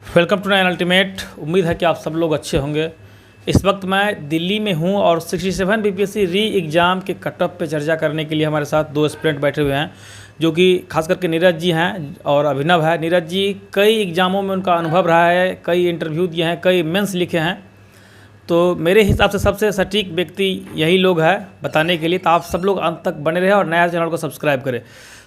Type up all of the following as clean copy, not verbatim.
Welcome to nine ultimate. उम्मीद है कि आप सब लोग अच्छे होंगे। इस वक्त मैं दिल्ली में हूं और 67 बीपीएससी री एग्ज़ाम के कटअप पे चर्चा करने के लिए हमारे साथ दो एस्पिरेंट बैठे हुए हैं, जो कि खास करके नीरज जी हैं और अभिनव है। नीरज जी कई एग्ज़ामों में उनका अनुभव रहा है, कई इंटरव्यू दिए हैं, कई मेंस लिखे हैं, तो मेरे हिसाब से सबसे सटीक व्यक्ति यही लोग हैं बताने के लिए। तो आप सब लोग अंत तक बने रहे और नया चैनल को सब्सक्राइब करें।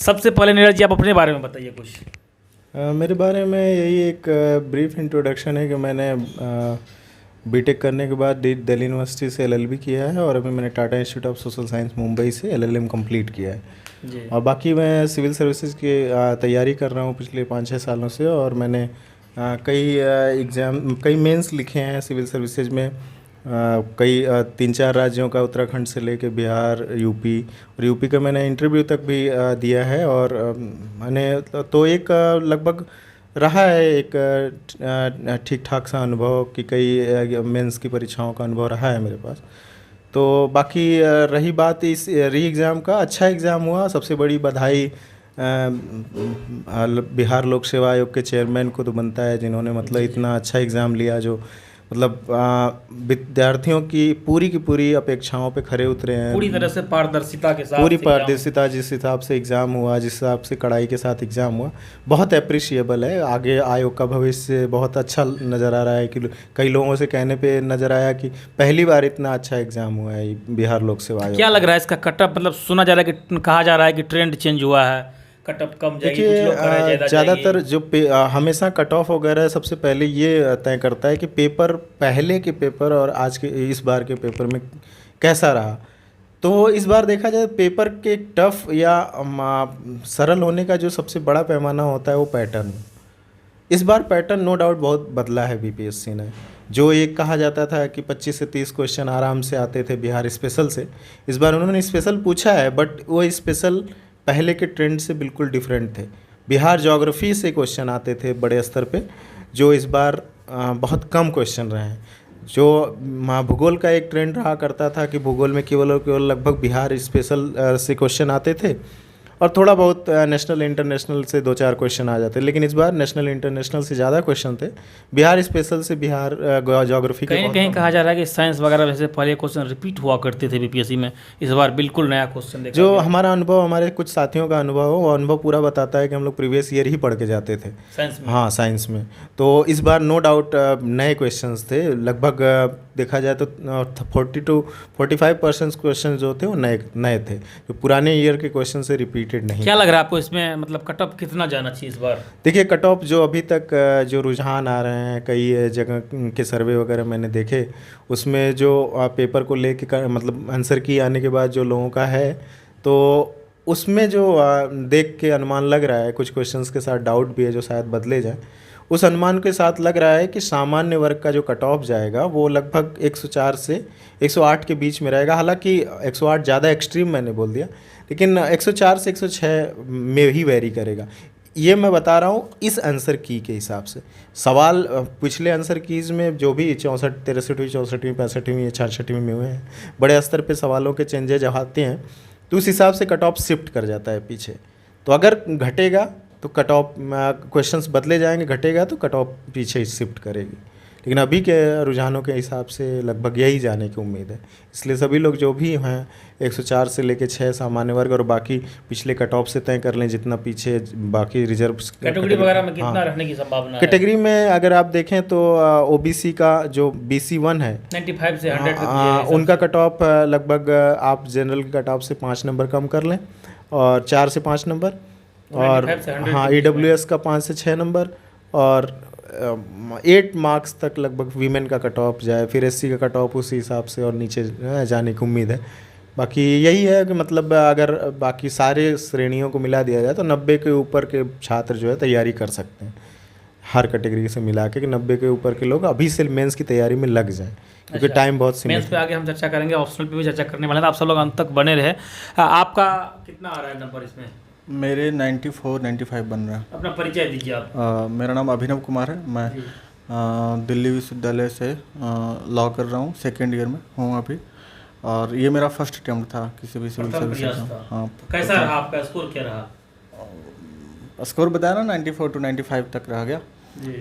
सबसे पहले नीरज जी आप अपने बारे में बताइए कुछ। मेरे बारे में यही एक ब्रीफ इंट्रोडक्शन है कि मैंने बीटेक करने के बाद दिल्ली यूनिवर्सिटी से एलएलबी किया है और अभी मैंने Tata institute of social science Mumbai से एलएलएम कंप्लीट किया है जी। और बाकी मैं सिविल सर्विसेज की तैयारी कर रहा हूँ पिछले 5-6 सालों से। और मैंने कई मेंस लिखे हैं सिविल सर्विसेज में। कई 3-4 राज्यों का, उत्तराखंड से लेके बिहार, यूपी, और यूपी का मैंने इंटरव्यू तक भी दिया है। और मैंने तो एक लगभग रहा है एक ठीक ठाक सा अनुभव कि कई मेंस की परीक्षाओं का अनुभव रहा है मेरे पास। तो बाकी रही बात इस री एग्ज़ाम का, अच्छा एग्ज़ाम हुआ। सबसे बड़ी बधाई बिहार लोक सेवा आयोग के चेयरमैन को तो बनता है, जिन्होंने मतलब इतना अच्छा एग्ज़ाम लिया, जो मतलब विद्यार्थियों की पूरी अपेक्षाओं पे खरे उतरे हैं। पूरी तरह से पारदर्शिता के साथ पूरी पारदर्शिता, जिस हिसाब से एग्ज़ाम हुआ, जिस हिसाब से कड़ाई के साथ एग्ज़ाम हुआ, बहुत अप्रिशिएबल है। आगे आयोग का भविष्य बहुत अच्छा नज़र आ रहा है कि कई लोगों से कहने पे नज़र आया कि पहली बार इतना अच्छा एग्ज़ाम हुआ है बिहार लोक सेवा आयोग। क्या लग रहा है इसका कटअप, मतलब सुना जा रहा है कि कहा जा रहा है कि ट्रेंड चेंज हुआ है, कटअप कम जाएगी, कुछ लोग कह रहे हैं ज़्यादातर जो हमेशा कट ऑफ वगैरह सबसे पहले ये तय करता है कि पेपर, पहले के पेपर और आज के इस बार के पेपर में कैसा रहा। तो इस बार देखा जाए पेपर के टफ या सरल होने का जो सबसे बड़ा पैमाना होता है वो पैटर्न। इस बार पैटर्न नो डाउट बहुत बदला है बीपीएससी ने। जो एक कहा जाता था कि 25 से 30 क्वेश्चन आराम से आते थे बिहार स्पेशल से, इस बार उन्होंने स्पेशल पूछा है, बट वो स्पेशल पहले के ट्रेंड से बिल्कुल डिफरेंट थे। बिहार ज्योग्राफी से क्वेश्चन आते थे बड़े स्तर पे, जो इस बार बहुत कम क्वेश्चन रहे हैं। जो भूगोल का एक ट्रेंड रहा करता था कि भूगोल में केवल और केवल लगभग बिहार स्पेशल से क्वेश्चन आते थे और थोड़ा बहुत नेशनल इंटरनेशनल से 2-4 क्वेश्चन आ जाते, लेकिन इस बार नेशनल इंटरनेशनल से ज़्यादा क्वेश्चन थे। बिहार स्पेशल से बिहार ज्योग्राफी कहीं कहीं कहा जा रहा है कि साइंस वगैरह वैसे पहले क्वेश्चन रिपीट हुआ करते थे बीपीएससी में, इस बार बिल्कुल नया क्वेश्चन देखा जो गया। हमारा अनुभव, हमारे कुछ साथियों का अनुभव हो, वो अनुभव पूरा बताता है कि हम लोग प्रीवियस ईयर ही पढ़ के जाते थे साइंस में। हाँ, साइंस में। तो इस बार नो डाउट नए क्वेश्चंस थे। लगभग देखा जाए तो 40-45% क्वेश्चन जो थे वो नए थे, जो पुराने ईयर के क्वेश्चन से रिपीटेड नहीं। क्या लग रहा है आपको इसमें, मतलब कटअप कितना जाना चाहिए इस बार? देखिए, कट ऑफ जो अभी तक जो रुझान आ रहे हैं, कई जगह के सर्वे वगैरह मैंने देखे, उसमें जो पेपर को लेके मतलब आंसर की आने के बाद जो लोगों का है, तो उसमें जो देख के अनुमान लग रहा है, कुछ क्वेश्चंस के साथ डाउट भी है जो शायद बदले जाए, उस अनुमान के साथ लग रहा है कि सामान्य वर्ग का जो कट ऑफ जाएगा वो लगभग 104 से 108 के बीच में रहेगा। हालांकि 108 ज़्यादा एक्सट्रीम मैंने बोल दिया, लेकिन 104 से 106 में ही वेरी करेगा। ये मैं बता रहा हूँ इस आंसर की के हिसाब से। सवाल पिछले आंसर कीज़ में जो भी 64, 63वीं, 64वीं, 65वीं, 66वीं में हुए हैं, बड़े स्तर पे सवालों के चेंजेज आते हैं, तो उस हिसाब से कट ऑफ शिफ्ट कर जाता है पीछे। तो अगर घटेगा तो कट ऑफ क्वेश्चंस बदले जाएंगे, घटेगा तो कट ऑफ पीछे शिफ्ट करेगी। लेकिन अभी के रुझानों के हिसाब से लगभग यही जाने की उम्मीद है। इसलिए सभी लोग जो भी हैं 104 से लेके 6 सामान्य वर्ग और बाकी पिछले कट ऑफ से तय कर लें, जितना पीछे बाकी रिजर्व कैटेगरी वगैरह में कितना रहने की संभावना है? कैटेगरी में अगर आप देखें तो ओबीसी का जो BC1 है 95 से 100 तक, उनका कट ऑफ लगभग आप जनरल के कट ऑफ से 5 नंबर कम कर लें, और 4 से 5 नंबर, और हाँ EWS का 5 से 6 नंबर, और 8 मार्क्स तक लगभग वीमेन का कट ऑफ जाए, फिर SC का कट ऑफ उसी हिसाब से और नीचे जाने की उम्मीद है। बाकी यही है कि मतलब अगर बाकी सारे श्रेणियों को मिला दिया जाए तो 90 के ऊपर के छात्र जो है तैयारी कर सकते हैं, हर कैटेगरी से मिला के, कि 90 के ऊपर के लोग अभी से मेंस की तैयारी में लग जाएं, क्योंकि टाइम बहुत सीमित है। मेंस पे आगे हम चर्चा करेंगे, ऑप्शनल पे भी चर्चा करने वाले हैं, तो आप सब लोग अंत तक बने रहे। आपका कितना आ रहा है नंबर इसमें? मेरे 94-95 बन रहा है। अपना परिचय दीजिए आप। मेरा नाम अभिनव कुमार है। मैं दिल्ली विश्वविद्यालय से लॉ कर रहा हूँ, सेकेंड ईयर में हूँ अभी, और ये मेरा फर्स्ट अटेम्प्ट था किसी भी सिविल सर्विस का। हाँ, कैसा रहा आपका स्कोर, क्या रहा? स्कोर बताया ना, 94 to 95 तक रह गया।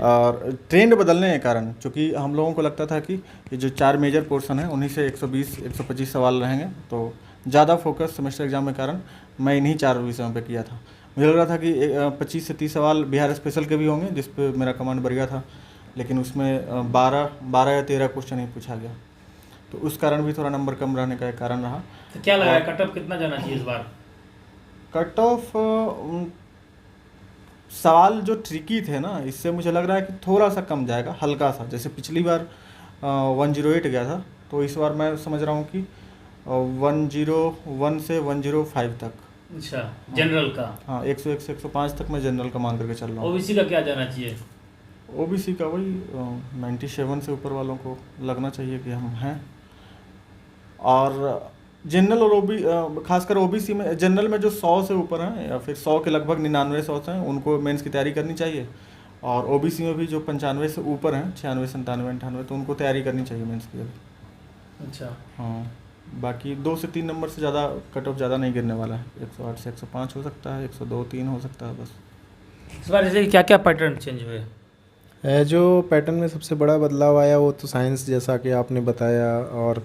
और ट्रेंड बदलने के कारण, चूँकि हम लोगों को लगता था कि ये जो 4 मेजर पोर्शन है उन्हीं से 120-125 सवाल रहेंगे, तो ज़्यादा फोकस सेमेस्टर एग्जाम के कारण मैं इन्हीं 4 विषयों पे किया था। मुझे लग रहा था कि 25 से 30 सवाल बिहार स्पेशल के भी होंगे, जिस पे मेरा कमांड बढ़ गया था, लेकिन उसमें 12 या 13 क्वेश्चन ही पूछा गया, तो उस कारण भी थोड़ा नंबर कम रहने का एक कारण रहा। तो क्या लगा कट ऑफ कितना जाना चाहिए इस बार? कट ऑफ सवाल जो ट्रिकी थे ना, इससे मुझे लग रहा है कि थोड़ा सा कम जाएगा, हल्का सा। जैसे पिछली बार 108 गया था, तो इस बार मैं समझ रहा हूँ कि 101 से 105 तक। अच्छा, जनरल का? हाँ, 101 से 105 तक मैं जनरल का मान करके चल रहा हूँ। ओबीसी का क्या जाना चाहिए? ओबीसी का वही 97 से ऊपर वालों को लगना चाहिए कि हम हैं। और जनरल और खासकर ओबीसी में, जनरल में जो 100 से ऊपर हैं या फिर 100 के लगभग 99-100 हैं, उनको मेंस की तैयारी करनी चाहिए। और ओबीसी में भी जो 95 से ऊपर हैं, 96, 97, 98, तो उनको तैयारी करनी चाहिए मेंस की अभी। अच्छा हाँ, बाकी 2 से 3 नंबर से ज़्यादा कट ऑफ ज़्यादा नहीं गिरने वाला है। 108 से 105 हो सकता है, 102-3 हो सकता है बस। इस बार जैसे क्या क्या पैटर्न चेंज हुए? जो पैटर्न में सबसे बड़ा बदलाव आया वो तो साइंस, जैसा कि आपने बताया, और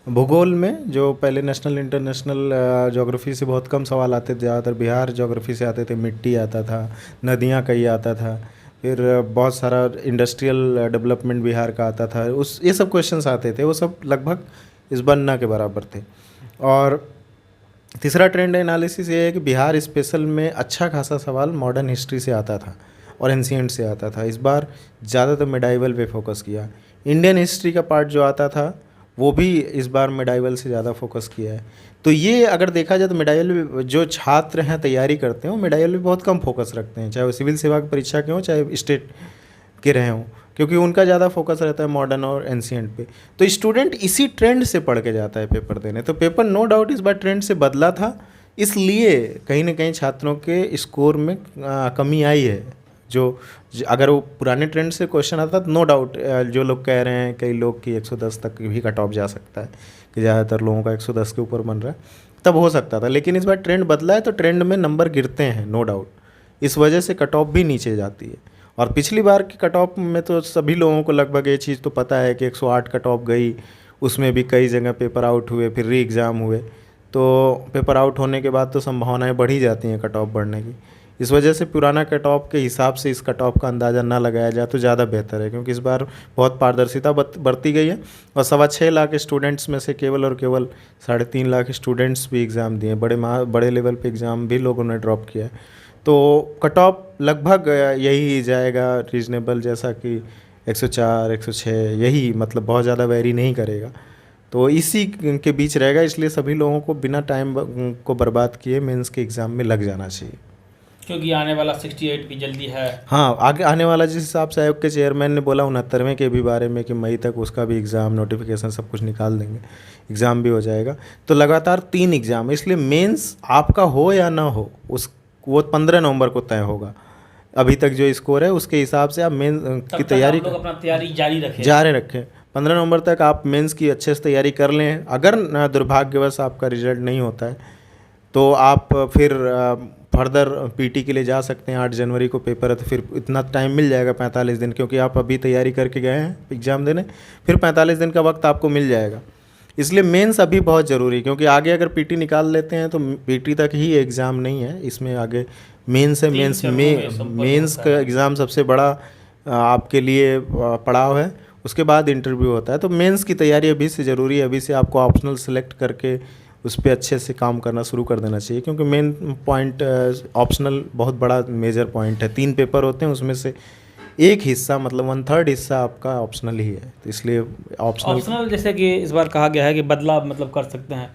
भूगोल में जो पहले नेशनल इंटरनेशनल ज्योग्राफी से बहुत कम सवाल आते थे, ज़्यादातर बिहार ज्योग्राफी से आते थे, मिट्टी आता था, नदियाँ कई आता था, फिर बहुत सारा इंडस्ट्रियल डेवलपमेंट बिहार का आता था, उस ये सब क्वेश्चंस आते थे, वो सब लगभग इस बार ना के बराबर थे। और तीसरा ट्रेंड एनालिसिस ये है कि बिहार स्पेशल में अच्छा खासा सवाल मॉडर्न हिस्ट्री से आता था और एंशिएंट से आता था। इस बार ज़्यादातर मेडाइवल पे फोकस किया। इंडियन हिस्ट्री का पार्ट जो आता था वो भी इस बार मेडाइवल से ज़्यादा फोकस किया है। तो ये अगर देखा जाए तो मेडाइवल जो छात्र हैं तैयारी करते हैं वो मेडाइवल पे बहुत कम फोकस रखते हैं, चाहे वो सिविल सेवा की परीक्षा के हों चाहे स्टेट के रहे हों, क्योंकि उनका ज़्यादा फोकस रहता है मॉडर्न और एंशिएंट पे। तो स्टूडेंट इसी ट्रेंड से पढ़ के जाता है पेपर देने। तो पेपर नो डाउट इस बार ट्रेंड से बदला था, इसलिए कहीं ना कहीं छात्रों के स्कोर में कमी आई है। जो अगर वो पुराने ट्रेंड से क्वेश्चन आता तो नो डाउट जो लोग कह रहे हैं कई लोग कि 110 तक भी कट ऑफ जा सकता है, कि ज़्यादातर लोगों का 110 के ऊपर बन रहा है, तब हो सकता था। लेकिन इस बार ट्रेंड बदला है तो ट्रेंड में नंबर गिरते हैं नो डाउट, इस वजह से कट ऑफ भी नीचे जाती है। और पिछली बार की कट ऑफ में तो सभी लोगों को लगभग ये चीज़ तो पता है कि 108 कट ऑफ गई, उसमें भी कई जगह पेपर आउट हुए, फिर री एग्ज़ाम हुए। तो पेपर आउट होने के बाद तो संभावनाएं बढ़ ही जाती हैं कट ऑफ बढ़ने की। इस वजह से पुराना कट ऑफ के हिसाब से इस कट ऑफ का अंदाज़ा ना लगाया जाए तो ज़्यादा बेहतर है, क्योंकि इस बार बहुत पारदर्शिता बरती गई है। और 6.25 लाख स्टूडेंट्स में से केवल और केवल 3.5 लाख स्टूडेंट्स भी एग्ज़ाम दिए, बड़े लेवल पे एग्ज़ाम भी लोगों ने ड्रॉप किया है। तो कट ऑफ लगभग यही जाएगा रीजनेबल, जैसा कि 104, 106, यही मतलब बहुत ज़्यादा वेरी नहीं करेगा। तो इसी के बीच रहेगा, इसलिए सभी लोगों को बिना टाइम को बर्बाद किए मेंस के एग्ज़ाम में लग जाना चाहिए, क्योंकि आने वाला 68 भी जल्दी है। हाँ, आगे आने वाला जिस हिसाब से आयोग के चेयरमैन ने बोला 69वें के भी बारे में कि मई तक उसका भी एग्ज़ाम नोटिफिकेशन सब कुछ निकाल देंगे, एग्ज़ाम भी हो जाएगा। तो लगातार 3 एग्ज़ाम, इसलिए मेंस आपका हो या ना हो वो 15 नवंबर को तय होगा। अभी तक जो स्कोर है उसके हिसाब से आप मेंस की तैयारी अपना तैयारी जारी रखें। 15 नवंबर तक आप मेंस की अच्छे से तैयारी कर लें। अगर दुर्भाग्यवश आपका रिजल्ट नहीं होता है तो आप फिर फर्दर पीटी के लिए जा सकते हैं। 8 जनवरी को पेपर है तो फिर इतना टाइम मिल जाएगा 45 दिन, क्योंकि आप अभी तैयारी करके गए हैं एग्ज़ाम देने, फिर 45 दिन का वक्त आपको मिल जाएगा। इसलिए मेंस अभी बहुत ज़रूरी है, क्योंकि आगे अगर पीटी निकाल लेते हैं तो पीटी तक ही एग्ज़ाम नहीं है, इसमें आगे मेंस है। मेंस का एग्ज़ाम सबसे बड़ा आपके लिए पड़ाव है, उसके बाद इंटरव्यू होता है। तो मेंस की तैयारी अभी से ज़रूरी है, अभी से आपको ऑप्शनल सेलेक्ट करके उस पर अच्छे से काम करना शुरू कर देना चाहिए, क्योंकि मेन पॉइंट ऑप्शनल बहुत बड़ा मेजर पॉइंट है। 3 पेपर होते हैं, उसमें से एक हिस्सा मतलब 1/3 हिस्सा आपका ऑप्शनल ही है, तो इसलिए ऑप्शनल जैसे कि इस बार कहा गया है कि बदलाव मतलब कर सकते हैं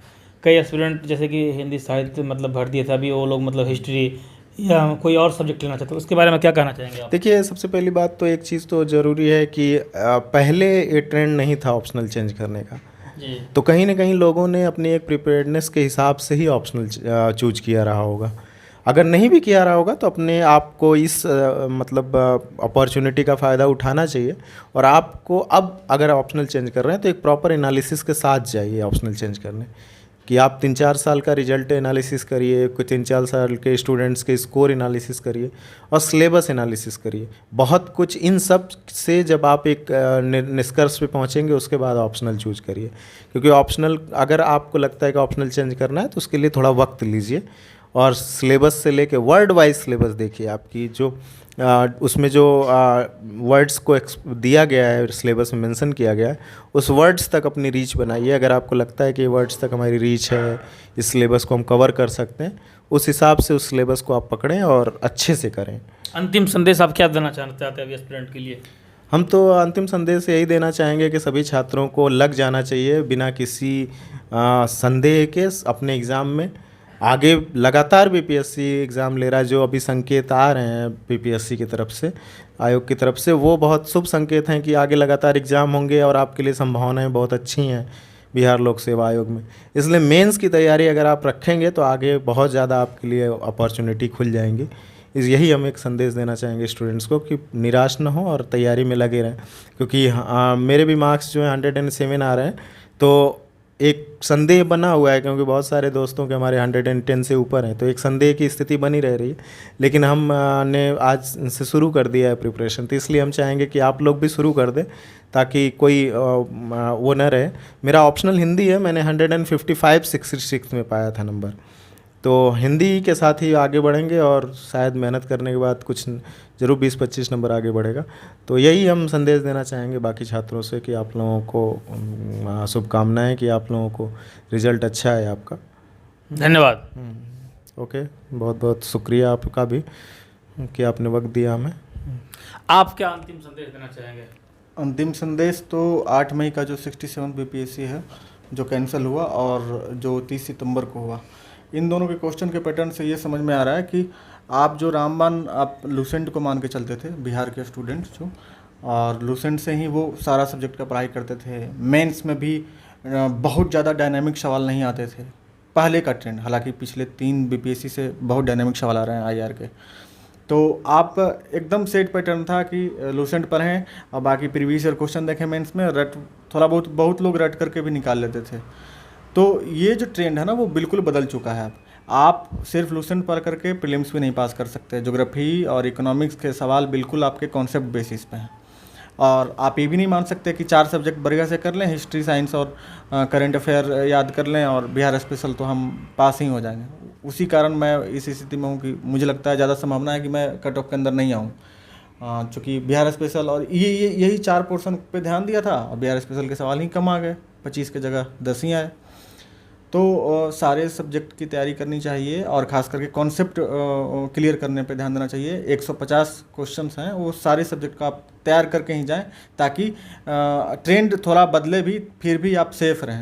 कई एस्पिरेंट, जैसे कि हिंदी साहित्य मतलब भर दिए थे, अभी वो लोग मतलब हिस्ट्री या कोई और सब्जेक्ट लेना चाहते हैं, उसके बारे में क्या कहना चाहेंगे आप? देखिए, सबसे पहली बात तो एक चीज़ तो ज़रूरी है कि पहले ये ट्रेंड नहीं था ऑप्शनल चेंज करने का, तो कहीं ना कहीं लोगों ने अपनी एक प्रिपेयर्डनेस के हिसाब से ही ऑप्शनल चूज किया रहा होगा। अगर नहीं भी किया रहा होगा तो अपने आप को इस मतलब अपॉर्चुनिटी का फ़ायदा उठाना चाहिए, और आपको अब अगर ऑप्शनल चेंज कर रहे हैं तो एक प्रॉपर एनालिसिस के साथ जाइए ऑप्शनल चेंज करने, कि आप 3-4 साल का रिजल्ट एनालिसिस करिए, कुछ 3-4 साल के स्टूडेंट्स के स्कोर एनालिसिस करिए और सिलेबस एनालिसिस करिए। बहुत कुछ इन सब से जब आप एक निष्कर्ष पे पहुंचेंगे उसके बाद ऑप्शनल चूज करिए, क्योंकि ऑप्शनल अगर आपको लगता है कि ऑप्शनल चेंज करना है तो उसके लिए थोड़ा वक्त लीजिए और सिलेबस से लेके वर्ड वाइज सिलेबस देखिए आपकी जो उसमें जो वर्ड्स को दिया गया है, सिलेबस में मेंशन किया गया है, उस वर्ड्स तक अपनी रीच बनाइए। अगर आपको लगता है कि वर्ड्स तक हमारी रीच है, इस सिलेबस को हम कवर कर सकते हैं, उस हिसाब से उस सिलेबस को आप पकड़ें और अच्छे से करें। अंतिम संदेश आप क्या देना चाहते हैं अभी एस्पिरेंट के लिए? हम तो अंतिम संदेश यही देना चाहेंगे कि सभी छात्रों को लग जाना चाहिए बिना किसी संदेह के अपने एग्ज़ाम में। आगे लगातार बीपीएससी एग्ज़ाम ले रहा है, जो अभी संकेत आ रहे हैं बीपीएससी की तरफ से, आयोग की तरफ से, वो बहुत शुभ संकेत हैं कि आगे लगातार एग्ज़ाम होंगे और आपके लिए संभावनाएं बहुत अच्छी हैं बिहार लोक सेवा आयोग में। इसलिए मेंस की तैयारी अगर आप रखेंगे तो आगे बहुत ज़्यादा आपके लिए अपॉर्चुनिटी खुल जाएंगी। यही हम एक संदेश देना चाहेंगे स्टूडेंट्स को कि निराश ना हो और तैयारी में लगे रहें, क्योंकि मेरे भी मार्क्स जो है 107 आ रहे हैं, तो एक संदेह बना हुआ है, क्योंकि बहुत सारे दोस्तों के हमारे 110 से ऊपर हैं, तो एक संदेह की स्थिति बनी रह रही है। लेकिन हम ने आज से शुरू कर दिया है प्रिपरेशन, तो इसलिए हम चाहेंगे कि आप लोग भी शुरू कर दें ताकि कोई वो न रहे। मेरा ऑप्शनल हिंदी है, मैंने 155-66 में पाया था नंबर, तो हिंदी के साथ ही आगे बढ़ेंगे और शायद मेहनत करने के बाद कुछ ज़रूर 20-25 नंबर आगे बढ़ेगा। तो यही हम संदेश देना चाहेंगे बाकी छात्रों से कि आप लोगों को शुभकामनाएं कि आप लोगों को रिज़ल्ट अच्छा है आपका। धन्यवाद। ओके, बहुत बहुत शुक्रिया आपका भी कि आपने वक्त दिया हमें। आप क्या अंतिम संदेश देना चाहेंगे? अंतिम संदेश तो 8 मई का जो 67 बीपीएससी है जो कैंसिल हुआ और जो 30 सितंबर को हुआ, इन दोनों के क्वेश्चन के पैटर्न से ये समझ में आ रहा है कि आप जो रामबान आप लूसेंट को मान के चलते थे बिहार के स्टूडेंट्स जो, और लूसेंट से ही वो सारा सब्जेक्ट का पढ़ाई करते थे। मेंस में भी बहुत ज़्यादा डायनामिक सवाल नहीं आते थे पहले का ट्रेंड, हालांकि पिछले 3 बीपीएससी से बहुत डायनामिक सवाल आ रहे हैं आईआर के। तो आप एकदम सेट पैटर्न था कि लूसेंट पढ़ें और बाकी प्रीवियस ईयर क्वेश्चन देखें मेंस में, रट थोड़ा बहुत लोग रट करके भी निकाल लेते थे। तो ये जो ट्रेंड है ना वो बिल्कुल बदल चुका है। आप सिर्फ लूसेंट पढ़ करके प्रीलिम्स भी नहीं पास कर सकते। ज्योग्राफी और इकोनॉमिक्स के सवाल बिल्कुल आपके कॉन्सेप्ट बेसिस पे हैं, और आप ये भी नहीं मान सकते कि 4 सब्जेक्ट बढ़िया से कर लें, हिस्ट्री, साइंस और करंट अफेयर याद कर लें और बिहार स्पेशल तो हम पास ही हो जाएंगे। उसी कारण मैं इस स्थिति में हूँ कि मुझे लगता है ज़्यादा संभावना है कि मैं कट ऑफ के अंदर नहीं आऊँ, चूँकि बिहार स्पेशल और यही 4 पोर्शन पे ध्यान दिया था और बिहार स्पेशल के सवाल ही कम आ गए, 25 के जगह 10 ही आए। तो सारे सब्जेक्ट की तैयारी करनी चाहिए और ख़ास करके कॉन्सेप्ट क्लियर करने पे ध्यान देना चाहिए। 150 क्वेश्चंस हैं, वो सारे सब्जेक्ट का आप तैयार करके ही जाएं ताकि ट्रेंड थोड़ा बदले भी फिर भी आप सेफ रहें।